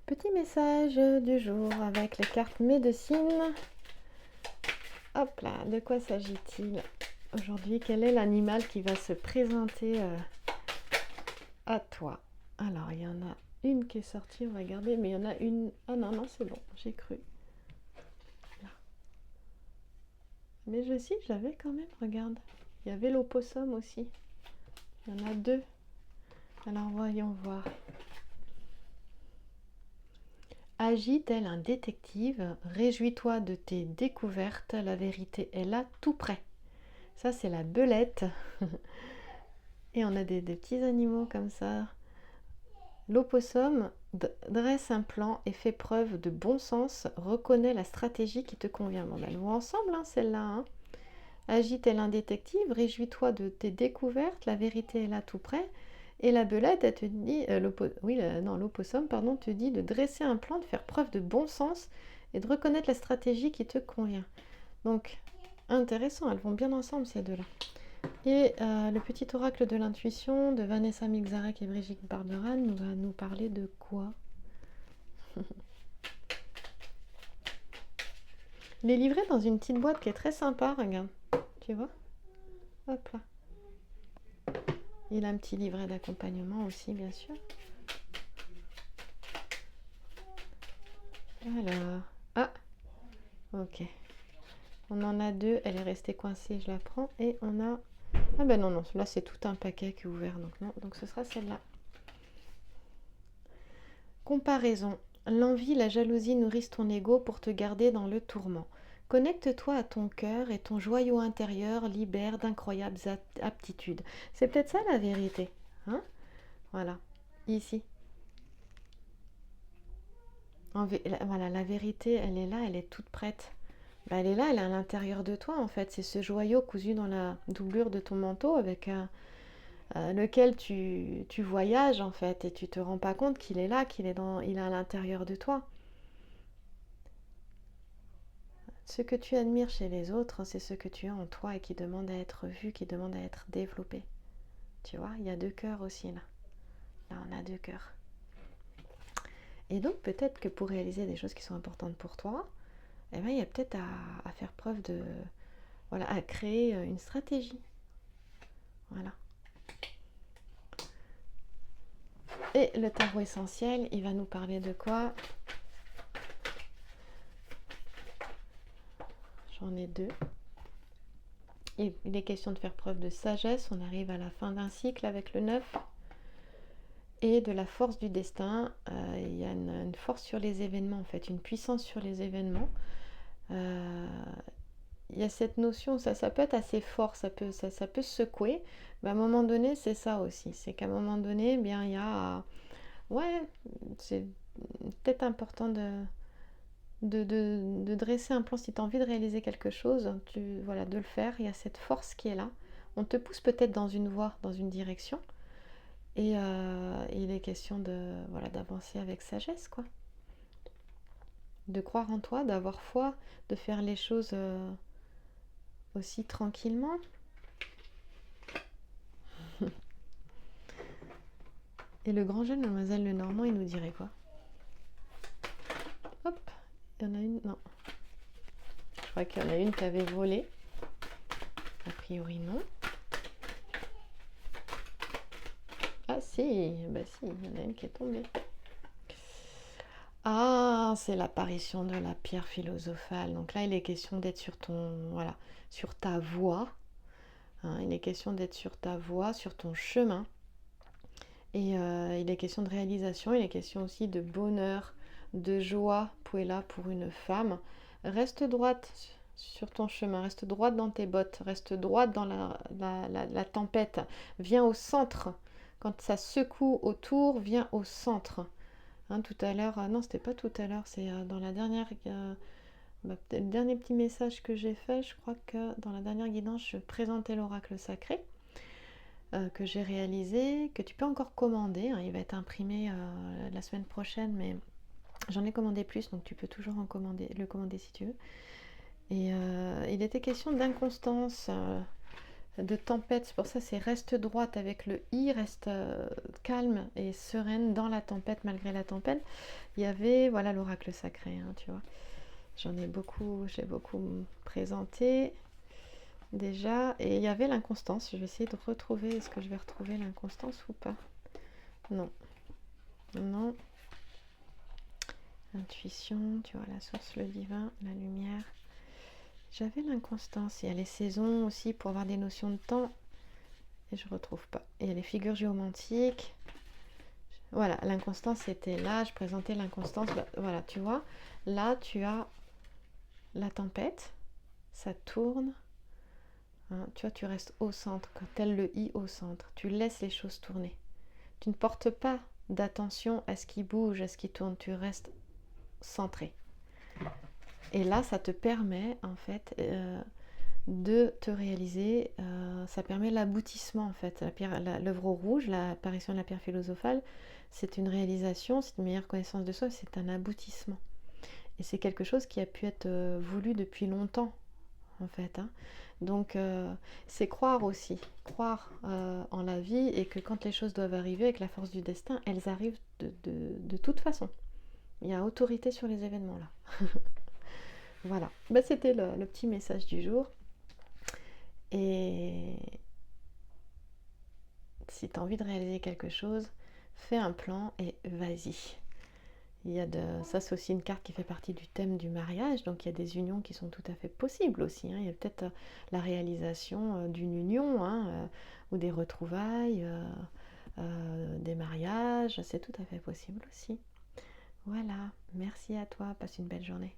Petit message du jour avec les cartes médecine. Hop là, de quoi s'agit-il aujourd'hui? Quel est l'animal qui va se présenter à toi? Alors, il y en a une qui est sortie, on va regarder, mais il y en a une... Ah non, non, c'est bon, j'ai cru. Là. Mais j'avais quand même, regarde. Il y avait l'opossum aussi. Il y en a deux. Alors, voyons voir. Agis tel un détective, réjouis-toi de tes découvertes, la vérité est là tout près. Ça, c'est la belette. Et on a des petits animaux comme ça. L'opossum dresse un plan et fait preuve de bon sens, reconnaît la stratégie qui te convient. Bon, elles vont ensemble, hein, celle-là. Hein. Agis tel un détective, réjouis-toi de tes découvertes, la vérité est là tout près. Et la belette, elle te dit, l'opossum, pardon, te dit de dresser un plan, de faire preuve de bon sens et de reconnaître la stratégie qui te convient. Donc, intéressant, elles vont bien ensemble ces deux-là. Et le petit oracle de l'intuition de Vanessa Milzarek et Brigitte Barberan va nous parler de quoi? Il est livré dans une petite boîte qui est très sympa, regarde. Tu vois? Hop là. Il a un petit livret d'accompagnement aussi, bien sûr. Alors, ah, ok. On en a deux, elle est restée coincée, je la prends. Et on a... Ah ben non, là c'est tout un paquet qui est ouvert, donc non. Donc ce sera celle-là. Comparaison. L'envie, la jalousie nourrissent ton ego pour te garder dans le tourment. Connecte-toi à ton cœur et ton joyau intérieur libère d'incroyables aptitudes. C'est peut-être ça la vérité. Hein? Voilà. Ici. Voilà, la vérité, elle est là, elle est toute prête. Elle est là, elle est à l'intérieur de toi en fait. C'est ce joyau cousu dans la doublure de ton manteau avec lequel tu voyages en fait et tu te rends pas compte qu'il est là, il est à l'intérieur de toi. Ce que tu admires chez les autres, c'est ce que tu as en toi et qui demande à être vu, qui demande à être développé. Tu vois, il y a deux cœurs aussi là. Là, on a deux cœurs. Et donc, peut-être que pour réaliser des choses qui sont importantes pour toi, eh bien, il y a peut-être à faire preuve de... Voilà, à créer une stratégie. Voilà. Et le tarot essentiel, il va nous parler de quoi? J'en ai deux. Et il est question de faire preuve de sagesse. On arrive à la fin d'un cycle avec le 9. Et de la force du destin. Il y a une force sur les événements, en fait, une puissance sur les événements. Il y a cette notion, ça peut être assez fort, ça peut secouer. Mais à un moment donné, c'est ça aussi. C'est qu'à un moment donné, bien, il y a... Ouais, c'est peut-être important de dresser un plan. Si tu as envie de réaliser quelque chose, voilà, de le faire. Il y a cette force qui est là. On te pousse peut-être dans une voie, dans une direction. Et il est question d'avancer avec sagesse, quoi. De croire en toi, d'avoir foi, de faire les choses aussi tranquillement. Et le grand jeune Mademoiselle Lenormand, il nous dirait quoi? Hop, il y en a une, non. Je crois qu'il y en a une qui avait volé. A priori, non. Ah si, bah si, il y en a une qui est tombée. Ah, c'est l'apparition de la pierre philosophale. Donc là, il est question d'être sur ta voie. Hein, il est question d'être sur ta voie, sur ton chemin. Et il est question de réalisation, il est question aussi de bonheur, de joie pour une femme. Reste droite sur ton chemin, reste droite dans tes bottes, reste droite dans la tempête. Viens au centre. Quand ça secoue autour, viens au centre. Hein, tout à l'heure, non, c'était pas tout à l'heure, c'est dans la dernière... le dernier petit message que j'ai fait, je crois que dans la dernière guidance, je présentais l'oracle sacré. Que j'ai réalisé, que tu peux encore commander. Hein, il va être imprimé la semaine prochaine, mais j'en ai commandé plus, donc tu peux toujours le commander si tu veux. Et il était question d'inconstance. de tempête. C'est pour ça c'est reste droite avec le I, reste calme et sereine dans la tempête malgré la tempête. Il y avait voilà l'oracle sacré, hein, tu vois. J'ai beaucoup présenté déjà. Et il y avait l'inconstance. Je vais essayer de retrouver. Est-ce que je vais retrouver l'inconstance ou pas? Non. Non. Intuition, tu vois, la source, le divin, la lumière. J'avais l'inconstance. Il y a les saisons aussi pour avoir des notions de temps. Et je retrouve pas. Il y a les figures géomantiques. Voilà, l'inconstance était là. Je présentais l'inconstance. Bah, voilà, tu vois. Là, tu as la tempête. Ça tourne. Hein, tu vois, tu restes au centre, tel le i au centre. Tu laisses les choses tourner. Tu ne portes pas d'attention à ce qui bouge, à ce qui tourne. Tu restes centré. Et là, ça te permet, en fait, de te réaliser. Ça permet l'aboutissement, en fait. L'œuvre rouge, l'apparition de la pierre philosophale, c'est une réalisation, c'est une meilleure connaissance de soi, c'est un aboutissement. Et c'est quelque chose qui a pu être voulu depuis longtemps, en fait. Hein. Donc, c'est croire aussi, croire en la vie et que quand les choses doivent arriver avec la force du destin, elles arrivent de toute façon. Il y a autorité sur les événements là. Voilà, bah, c'était le petit message du jour. Et si tu as envie de réaliser quelque chose, fais un plan et vas-y. Ça, c'est aussi une carte qui fait partie du thème du mariage, donc il y a des unions qui sont tout à fait possibles aussi. Hein. Il y a peut-être la réalisation d'une union ou des retrouvailles, des mariages, c'est tout à fait possible aussi. Voilà, merci à toi, passe une belle journée.